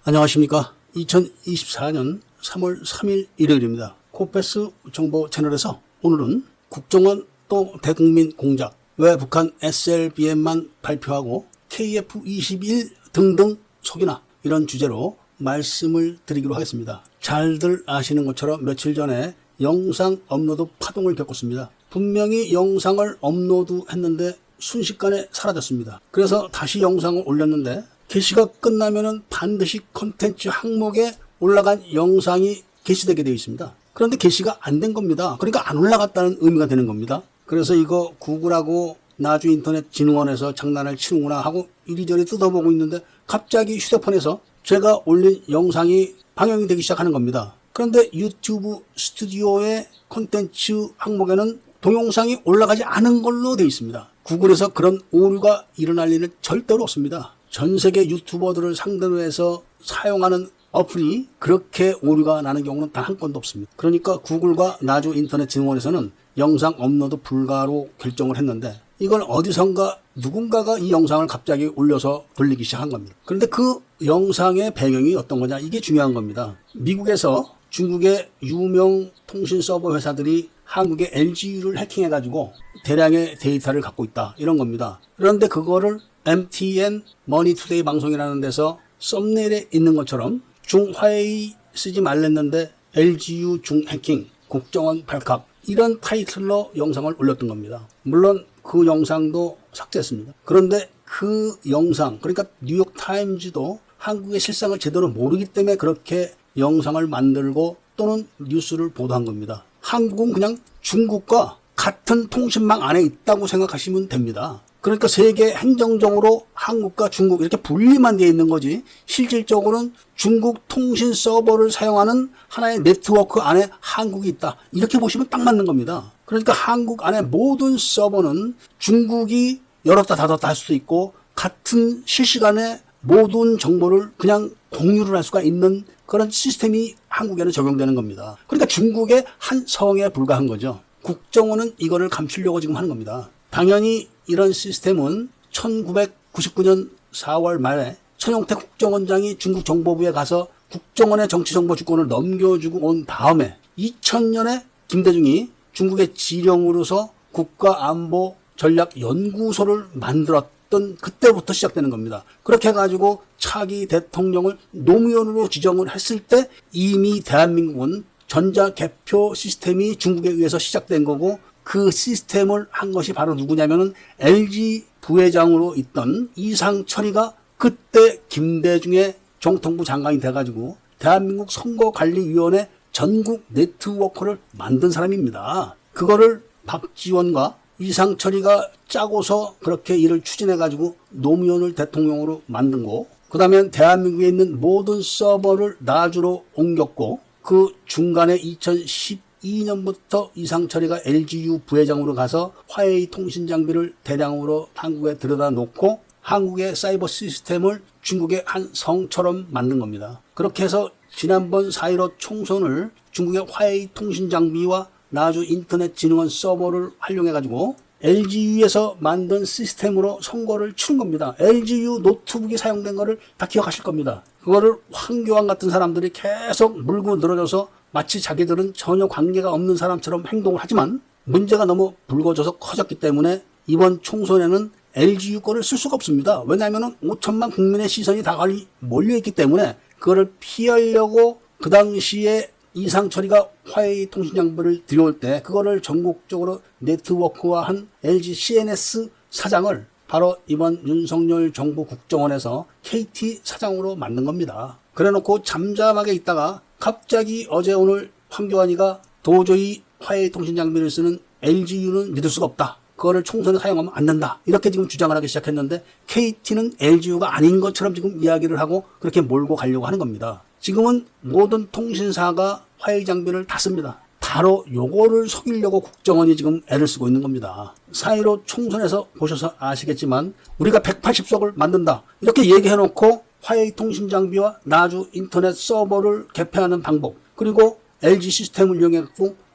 안녕하십니까. 2024년 3월 3일 일요일입니다. 코패스 정보 채널에서 오늘은 국정원 또 대국민 공작, 왜 북한 SLBM만 발표하고 KF-21 등등 속이나, 이런 주제로 말씀을 드리기로 하겠습니다. 잘들 아시는 것처럼 며칠 전에 영상 업로드 파동을 겪었습니다. 분명히 영상을 업로드했는데 순식간에 사라졌습니다. 그래서 다시 영상을 올렸는데 게시가 끝나면은 반드시 컨텐츠 항목에 올라간 영상이 게시되게 되어 있습니다. 그런데 게시가 안 된 겁니다. 그러니까 안 올라갔다는 의미가 되는 겁니다. 그래서 이거 구글하고 나주인터넷진흥원에서 장난을 치는구나 하고 이리저리 뜯어보고 있는데 갑자기 휴대폰에서 제가 올린 영상이 방영이 되기 시작하는 겁니다. 그런데 유튜브 스튜디오의 콘텐츠 항목에는 동영상이 올라가지 않은 걸로 되어 있습니다. 구글에서 그런 오류가 일어날 일은 절대로 없습니다. 전 세계 유튜버들을 상대로 해서 사용하는 어플이 그렇게 오류가 나는 경우는 단 한 건도 없습니다. 그러니까 구글과 나주인터넷진흥원에서는 영상 업로드 불가로 결정을 했는데, 이건 어디선가 누군가가 이 영상을 갑자기 올려서 돌리기 시작한 겁니다. 그런데 그 영상의 배경이 어떤 거냐, 이게 중요한 겁니다. 미국에서 중국의 유명 통신 서버 회사들이 한국의 LGU를 해킹해가지고 대량의 데이터를 갖고 있다, 이런 겁니다. 그런데 그거를 MTN 머니투데이 방송이라는 데서 썸네일에 있는 것처럼 중화웨이 쓰지 말랬는데 LGU 중해킹, 국정원 발칵, 이런 타이틀로 영상을 올렸던 겁니다. 물론 그 영상도 삭제했습니다. 그런데 그 영상, 그러니까 뉴욕타임즈도 한국의 실상을 제대로 모르기 때문에 그렇게 영상을 만들고 또는 뉴스를 보도한 겁니다. 한국은 그냥 중국과 같은 통신망 안에 있다고 생각하시면 됩니다. 그러니까 세계 행정적으로 한국과 중국 이렇게 분리만 되어 있는 거지, 실질적으로는 중국 통신 서버를 사용하는 하나의 네트워크 안에 한국이 있다, 이렇게 보시면 딱 맞는 겁니다. 그러니까 한국 안에 모든 서버는 중국이 열었다 닫았다 할 수도 있고, 같은 실시간에 모든 정보를 그냥 공유를 할 수가 있는 그런 시스템이 한국에는 적용되는 겁니다. 그러니까 중국의 한 성에 불과한 거죠. 국정원은 이거를 감추려고 지금 하는 겁니다. 당연히 이런 시스템은 1999년 4월 말에 천용태 국정원장이 중국 정보부에 가서 국정원의 정치정보 주권을 넘겨주고 온 다음에 2000년에 김대중이 중국의 지령으로서 국가안보전략연구소를 만들었던 그때부터 시작되는 겁니다. 그렇게 해가지고 차기 대통령을 노무현으로 지정을 했을 때 이미 대한민국은 전자개표 시스템이 중국에 의해서 시작된 거고, 그 시스템을 한 것이 바로 누구냐면은 LG 부회장으로 있던 이상철이가 그때 김대중의 정통부 장관이 돼가지고 대한민국 선거관리위원회 전국 네트워크를 만든 사람입니다. 그거를 박지원과 이상철이가 짜고서 그렇게 일을 추진해가지고 노무현을 대통령으로 만든 거, 그 다음에 대한민국에 있는 모든 서버를 나주로 옮겼고, 그 중간에 2012년부터 이상철이가 LGU 부회장으로 가서 화웨이 통신 장비를 대량으로 한국에 들여다 놓고 한국의 사이버 시스템을 중국의 한 성처럼 만든 겁니다. 그렇게 해서 지난번 4.15 총선을 중국의 화웨이 통신 장비와 나주 인터넷진흥원 서버를 활용해가지고 LGU에서 만든 시스템으로 선거를 치른 겁니다. LGU 노트북이 사용된 거를 다 기억하실 겁니다. 그거를 황교안 같은 사람들이 계속 물고 늘어져서 마치 자기들은 전혀 관계가 없는 사람처럼 행동을 하지만, 문제가 너무 불거져서 커졌기 때문에 이번 총선에는 LGU 거를 쓸 수가 없습니다. 왜냐하면 5천만 국민의 시선이 다 몰려있기 때문에 그거를 피하려고 그 당시에 이상철이가 화웨이 통신 장비를 들여올 때 그거를 전국적으로 네트워크화한 LG CNS 사장을 바로 이번 윤석열 정부 국정원에서 KT 사장으로 만든 겁니다. 그래놓고 잠잠하게 있다가 갑자기 어제 오늘 황교안이가 도저히 화웨이 통신 장비를 쓰는 LGU는 믿을 수가 없다, 그거를 총선에 사용하면 안 된다, 이렇게 지금 주장을 하기 시작했는데, KT는 LGU가 아닌 것처럼 지금 이야기를 하고 그렇게 몰고 가려고 하는 겁니다. 지금은 모든 통신사가 화웨이 장비를 다 씁니다. 바로 요거를 속이려고 국정원이 지금 애를 쓰고 있는 겁니다. 4.15 총선에서 보셔서 아시겠지만 우리가 180석을 만든다, 이렇게 얘기해놓고 화웨이 통신 장비와 나주 인터넷 서버를 개폐하는 방법, 그리고 LG 시스템을 이용해서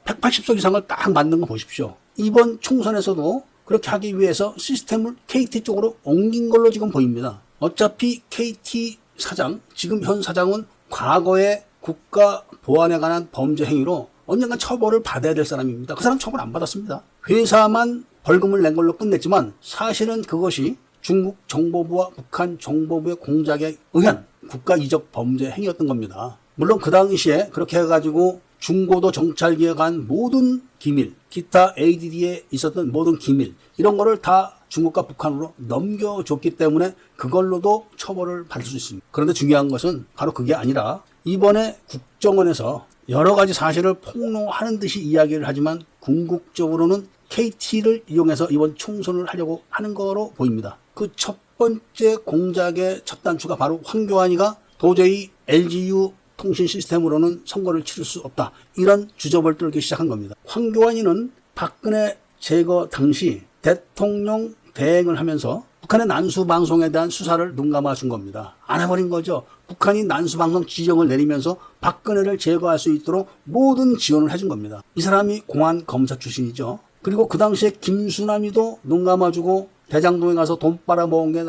180석 이상을 딱 만든 거 보십시오. 이번 총선에서도 그렇게 하기 위해서 시스템을 KT 쪽으로 옮긴 걸로 지금 보입니다. 어차피 KT 사장, 지금 현 사장은 과거에 국가 보안에 관한 범죄 행위로 언젠간 처벌을 받아야 될 사람입니다. 그 사람 처벌 안 받았습니다. 회사만 벌금을 낸 걸로 끝냈지만 사실은 그것이 중국 정보부와 북한 정보부의 공작에 의한 국가 이적 범죄 행위였던 겁니다. 물론 그 당시에 그렇게 해가지고 중고도 정찰기에 간 모든 기밀, 기타 ADD에 있었던 모든 기밀 이런 거를 다 중국과 북한으로 넘겨줬기 때문에 그걸로도 처벌을 받을 수 있습니다. 그런데 중요한 것은 바로 그게 아니라 이번에 국정원에서 여러 가지 사실을 폭로하는 듯이 이야기를 하지만 궁극적으로는 KT를 이용해서 이번 총선을 하려고 하는 거로 보입니다. 그 첫 번째 공작의 첫 단추가 바로 황교안이가 도저히 LGU 통신 시스템으로는 선거를 치를 수 없다. 이런 주접을 떨기 시작한 겁니다. 황교안이는 박근혜 제거 당시 대통령 대행을 하면서 북한의 난수방송에 대한 수사를 눈감아 준 겁니다. 안 해버린 거죠. 북한이 난수방송 지정을 내리면서 박근혜를 제거할 수 있도록 모든 지원을 해준 겁니다. 이 사람이 공안 검사 출신이죠. 그리고 그 당시에 김수남이도 눈감아주고 대장동에 가서 돈 빨아먹은 게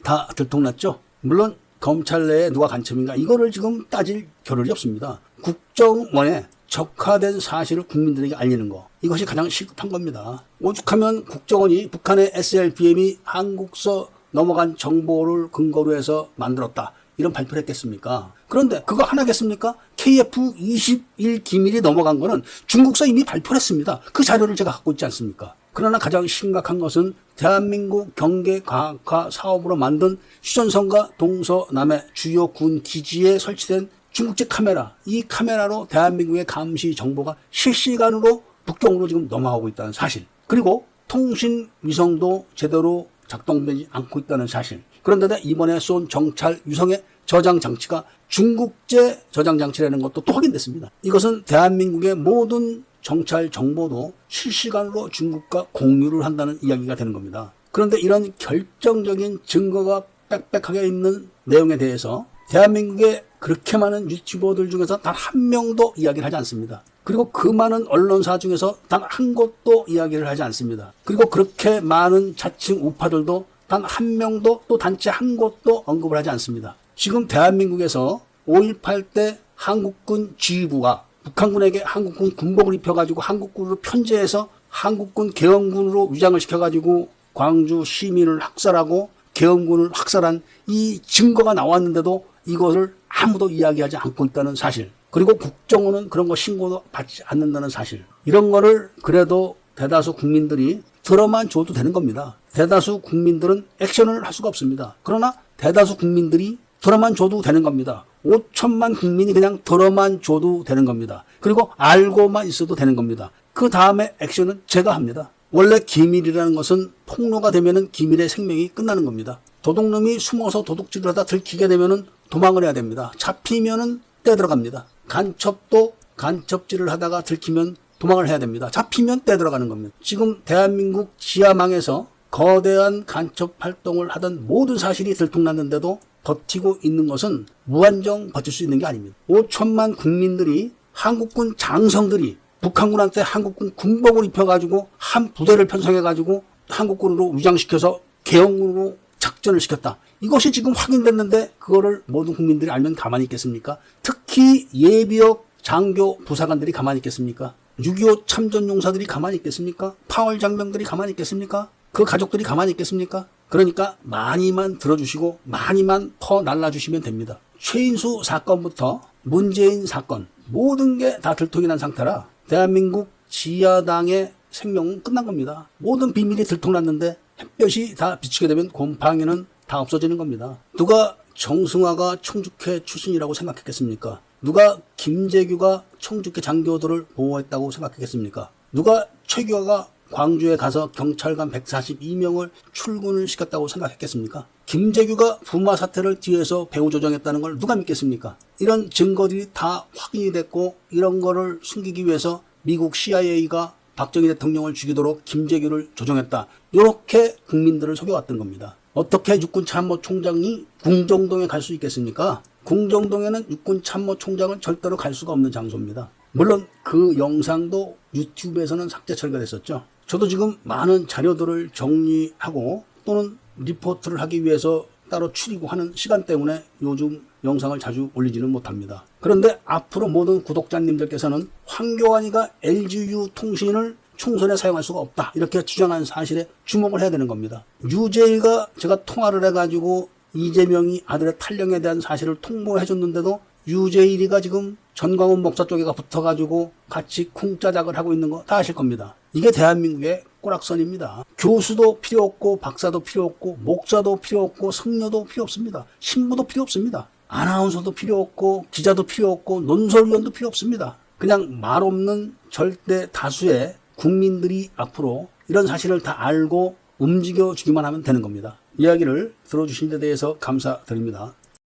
다 들통났죠. 물론 검찰 내에 누가 간첩인가 이거를 지금 따질 겨를이 없습니다. 국정원에 적화된 사실을 국민들에게 알리는 거 이것이 가장 시급한 겁니다. 오죽하면 국정원이 북한의 SLBM이 한국서 넘어간 정보를 근거로 해서 만들었다 이런 발표를 했겠습니까? 그런데 그거 하나겠습니까? KF-21 기밀이 넘어간 거는 중국서 이미 발표를 했습니다. 그 자료를 제가 갖고 있지 않습니까? 그러나 가장 심각한 것은 대한민국 경계과학화 사업으로 만든 휴전선과 동서남의 주요 군 기지에 설치된 중국제 카메라, 이 카메라로 대한민국의 감시 정보가 실시간으로 북경으로 지금 넘어가고 있다는 사실. 그리고 통신 위성도 제대로 작동되지 않고 있다는 사실. 그런데 이번에 쏜 정찰 위성의 저장 장치가 중국제 저장 장치라는 것도 또 확인됐습니다. 이것은 대한민국의 모든 정찰 정보도 실시간으로 중국과 공유를 한다는 이야기가 되는 겁니다. 그런데 이런 결정적인 증거가 빽빽하게 있는 내용에 대해서 대한민국의 그렇게 많은 유튜버들 중에서 단 한 명도 이야기를 하지 않습니다. 그리고 그 많은 언론사 중에서 단 한 곳도 이야기를 하지 않습니다. 그리고 그렇게 많은 자칭 우파들도 단 한 명도 또 단체 한 곳도 언급을 하지 않습니다. 지금 대한민국에서 5.18 때 한국군 지휘부가 북한군에게 한국군 군복을 입혀가지고 한국군으로 편제해서 한국군 계엄군으로 위장을 시켜가지고 광주 시민을 학살하고 계엄군을 학살한 이 증거가 나왔는데도 이것을 아무도 이야기하지 않고 있다는 사실. 그리고 국정원은 그런 거 신고도 받지 않는다는 사실. 이런 거를 그래도 대다수 국민들이 들어만 줘도 되는 겁니다. 대다수 국민들은 액션을 할 수가 없습니다. 그러나 대다수 국민들이 들어만 줘도 되는 겁니다. 5천만 국민이 그냥 들어만 줘도 되는 겁니다. 그리고 알고만 있어도 되는 겁니다. 그 다음에 액션은 제가 합니다. 원래 기밀이라는 것은 폭로가 되면은 기밀의 생명이 끝나는 겁니다. 도둑놈이 숨어서 도둑질을 하다 들키게 되면은 도망을 해야 됩니다. 잡히면은 떼 들어갑니다. 간첩도 간첩질을 하다가 들키면 도망을 해야 됩니다. 잡히면 떼 들어가는 겁니다. 지금 대한민국 지하망에서 거대한 간첩 활동을 하던 모든 사실이 들통났는데도 버티고 있는 것은 무한정 버틸 수 있는 게 아닙니다. 5천만 국민들이 한국군 장성들이 북한군한테 한국군 군복을 입혀가지고 한 부대를 편성해가지고 한국군으로 위장시켜서 계엄군으로 작전을 시켰다. 이것이 지금 확인됐는데 그거를 모든 국민들이 알면 가만히 있겠습니까? 특히 예비역 장교 부사관들이 가만히 있겠습니까? 6.25 참전용사들이 가만히 있겠습니까? 파월 장병들이 가만히 있겠습니까? 그 가족들이 가만히 있겠습니까? 그러니까 많이만 들어주시고 많이만 퍼 날라주시면 됩니다. 최인수 사건부터 문재인 사건 모든 게 다 들통이 난 상태라 대한민국 지하당의 생명은 끝난 겁니다. 모든 비밀이 들통났는데 햇볕이 다 비치게 되면 곰팡이는 다 없어지는 겁니다. 누가 정승화가 청주회 출신이라고 생각했겠습니까? 누가 김재규가 청주회 장교들을 보호했다고 생각했겠습니까? 누가 최규하가 광주에 가서 경찰관 142명을 출근을 시켰다고 생각했겠습니까? 김재규가 부마 사태를 뒤에서 배후 조정했다는 걸 누가 믿겠습니까? 이런 증거들이 다 확인이 됐고 이런 거를 숨기기 위해서 미국 CIA가 박정희 대통령을 죽이도록 김재규를 조정했다. 이렇게 국민들을 속여왔던 겁니다. 어떻게 육군참모총장이 궁정동에 갈 수 있겠습니까? 궁정동에는 육군참모총장은 절대로 갈 수가 없는 장소입니다. 물론 그 영상도 유튜브에서는 삭제 처리가 됐었죠. 저도 지금 많은 자료들을 정리하고 또는 리포트를 하기 위해서 따로 추리고 하는 시간 때문에 요즘 영상을 자주 올리지는 못합니다. 그런데 앞으로 모든 구독자님들께서는 황교안이가 LGU 통신을 총선에 사용할 수가 없다 이렇게 주장한 사실에 주목을 해야 되는 겁니다. 유재일과 제가 통화를 해가지고 이재명이 아들의 탈영에 대한 사실을 통보해 줬는데도 유재일이가 지금 전광훈 목사 쪽에가 붙어가지고 같이 쿵짜작을 하고 있는 거 다 아실 겁니다. 이게 대한민국의 꼬락선입니다. 교수도 필요 없고 박사도 필요 없고 목사도 필요 없고 성녀도 필요 없습니다. 신부도 필요 없습니다. 아나운서도 필요 없고 기자도 필요 없고 논설위원도 필요 없습니다. 그냥 말 없는 절대 다수의 국민들이 앞으로 이런 사실을 다 알고 움직여주기만 하면 되는 겁니다. 이야기를 들어주신 데 대해서 감사드립니다.